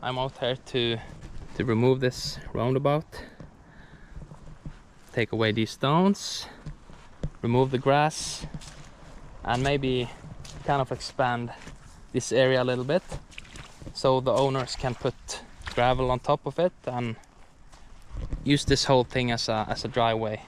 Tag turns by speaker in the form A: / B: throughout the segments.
A: I'm out here to remove this roundabout, take away these stones, remove the grass, and maybe kind of expand this area a little bit so the owners can put gravel on top of it and use this whole thing as a driveway.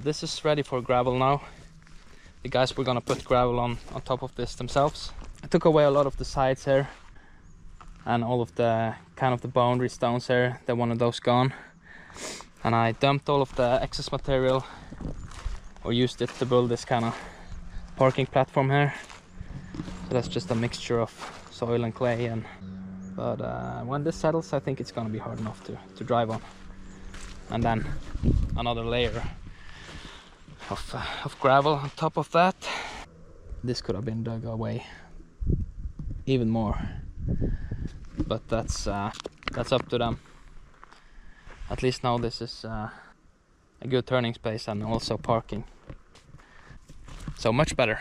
A: this is ready for gravel now. The guys were gonna put gravel on top of this themselves. I took away a lot of the sides here and all of the kind of the boundary stones here. They wanted those gone, and I dumped all of the excess material or used it to build this kind of parking platform here. So that's just a mixture of soil and clay, and but when this settles, I think it's gonna be hard enough to drive on. And then another layer of gravel on top of that. This could have been dug away even more, but that's up to them. At least now this is a good turning space and also parking, so much better.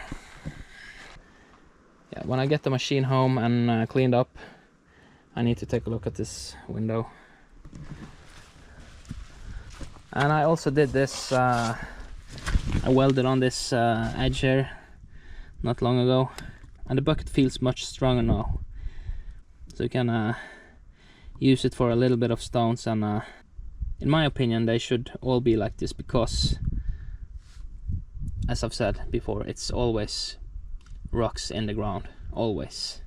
A: Yeah, when I get the machine home and cleaned up, I need to take a look at this window. And I also did this, I welded on this edge here not long ago, and the bucket feels much stronger now, so you can use it for a little bit of stones. And in my opinion they should all be like this, because as I've said before, it's always rocks in the ground, always.